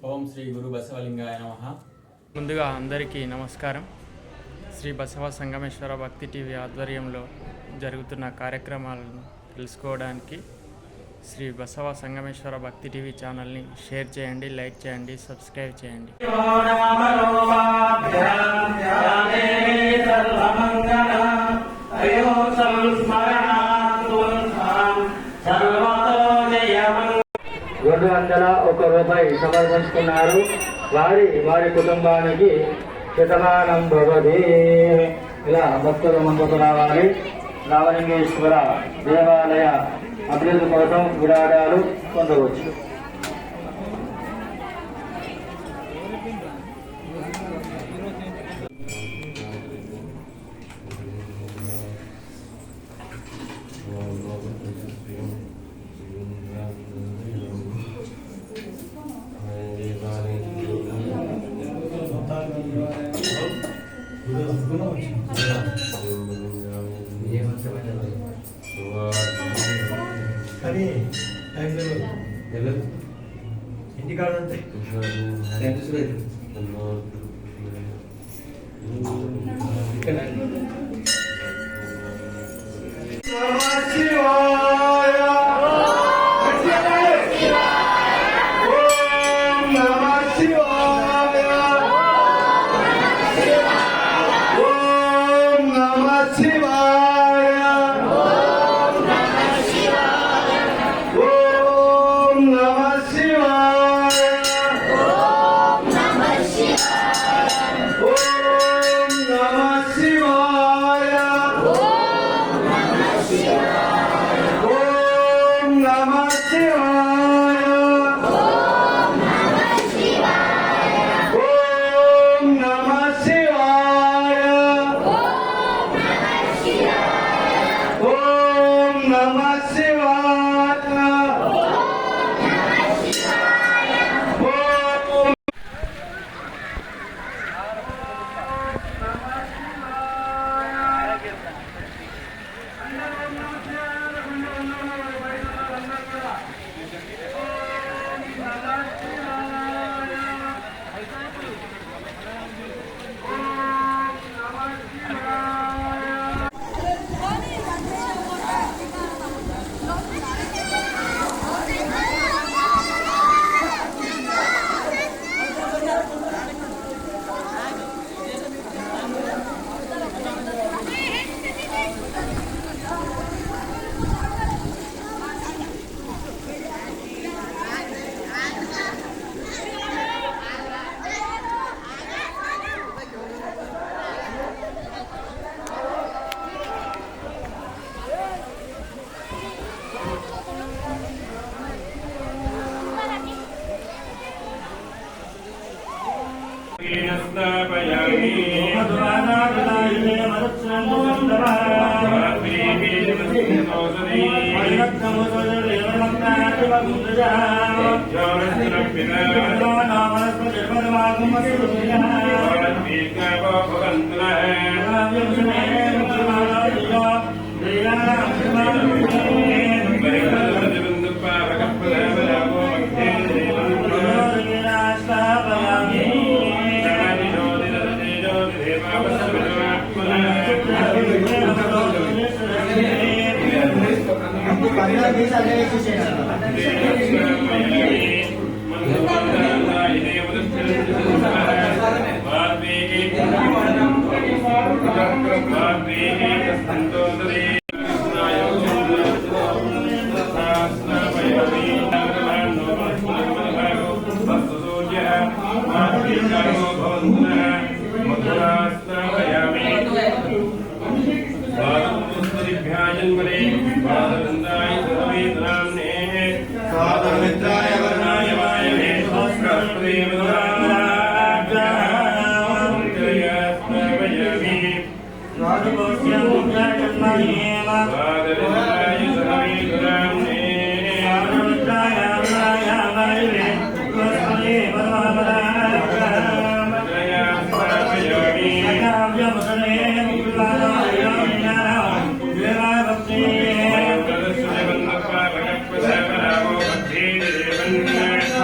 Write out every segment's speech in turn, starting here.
ఓం శ్రీ గురు బసవలింగాయ నమః. ముందుగా అందరికీ నమస్కారం. శ్రీ బసవ సంగమేశ్వర భక్తి టీవీ ఆధ్వర్యంలో జరుగుతున్న కార్యక్రమాలను తెలుసుకోవడానికి శ్రీ బసవ సంగమేశ్వర భక్తి టీవీ ఛానల్ని షేర్ చేయండి, లైక్ చేయండి, సబ్స్క్రైబ్ చేయండి. రూపాయి సమర్పించుకున్నారు. వారి కుటుంబానికి శతమానం భవతి. ఇలా భక్తులు ముందుకు రావాలి. రామలింగేశ్వర దేవాలయ అభివృద్ధి కోసం విరాళాలు పొందవచ్చు. కానీ ఇంటి కాడ అంటే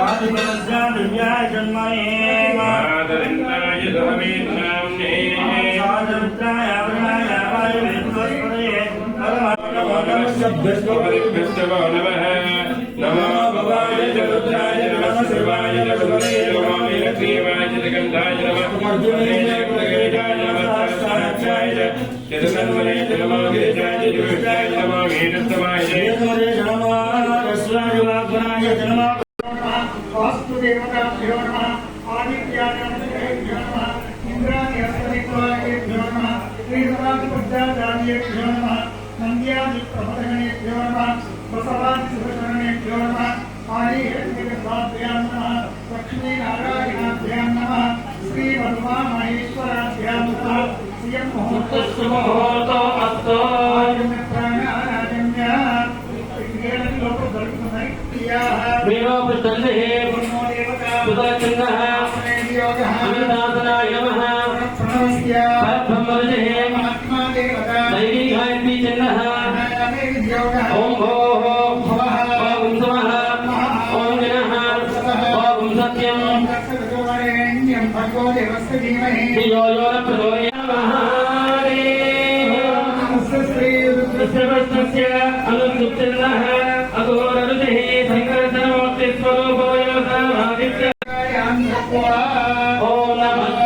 Hallelujah. रुद्राय जन्मये मातरिन्द्राय धर्मेन्द्राम्ने रुद्राय अरुणाय वायुवेन्द्रस्पदये नमः नमो भवाय च रुद्राय नमः शिवाय नमः नमामि लक्ष्मीवाय च गन्धाय नमः अर्जुनेन्द्रगेशाय नमः सहस्राक्षाय च चतुर्नन्वने च नमो गिरिजाय च दुष्टाय च नमो वीरस्तमाय च वास्तुदेवताभ्यो नमः आदित्याभ्यो नमः इंद्राभ्यो नमः श्रीधरादिपुत्राचार्येभ्यो नमः नन्द्यादिप्रभगणेभ्यो नमः बसवादिशरणेभ्यो नमः आदिहिरण्यगर्भाभ्यां नमः लक्ष्मीनारायणाभ्यां नमः श्रीमन्मामहेश्वराभ्यां नमः श्रियं मुहूर्तस्सुमुहूर्तो अस्तु प्राणाराजन्या अमितासनाय नमः महात्मा दैवी गायत्री चिन्नः ओम भोः ओम समः ओम जनः ओम सत्यं यो यो न प्रचोदयामः अनुसुप्तः अघोररुचिः शङ्करधर्मोक्तिस्वरूपो योगमादित्य ओम नमः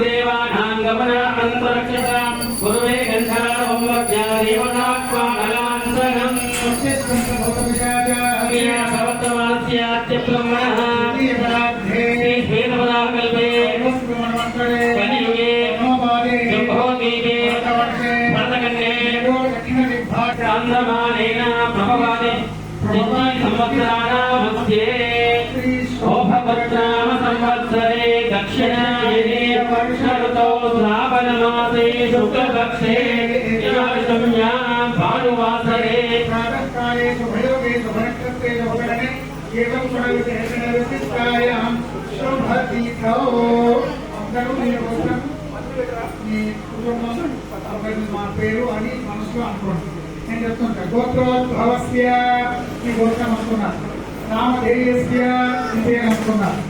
देवानां गमन अन्तरक्षतां गुरुवे गन्धारं ज्ञानदेवतात्मानलान्तरं सवत्तमास्यात्यब्रह्मणः श्रीश्वेतपदाकल्पे कलियुगे जम्भोद्वीपे भरतकन्ये चान्द्रमानेन प्रभवादि संवत्सराणामध्ये शोभभद्राम संवत्सरे दक्षिणायने वर्षऋतौ श्रावणमासे शुक्लपक्षे संज्ञां भानुवासरे प्रातःकाले शुभयोगे शुभनक्षत्रे शुभकरणे एवं शुभविशेषणविशिष्टायां शुभतिथौ అందరూ మీరు కోసం మీ కుటుంబం మా పేరు అని మనసులో అనుకోండి. నేను చెప్తుంటా గోత్రోద్భవస్య మీ గోత్రం అనుకున్నారు, నామధేయస్య మీ పేరు అనుకున్నారు,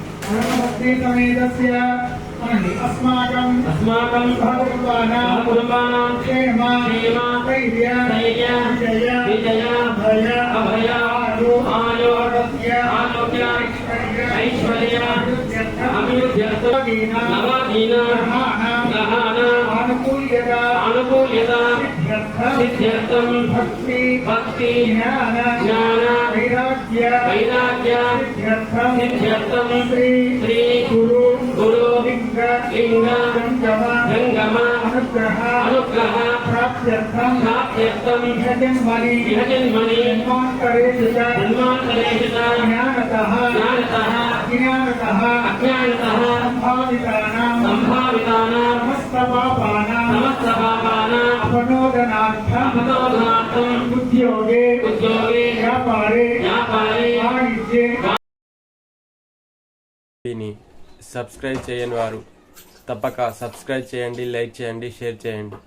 భక్తి సమేతస్య అనండి अस्माकं कुटुंबानां क्षेम धैर्य विजय अभय आरोग्य ऐश्वर्य अभिवृद्ध्यर्थं अनुकूल्यता सिद्ध्यर्थं भक्ति ज्ञान वैराग्य सिद्ध्यर्थं श्री गुरु लिंग जंगम अनुग्रह प्राप्त्यर्थं इह जन्मनि जन्मान्तरेषु ज्ञानतः अज्ञानतः संभावितानां समस्त पापानां अपनोदनार्थं उद्योगे व्यापारे वाणिज्ये దీన్ని సబ్స్క్రైబ్ చేయని వారు తప్పక సబ్స్క్రైబ్ చేయండి, లైక్ చేయండి, షేర్ చేయండి.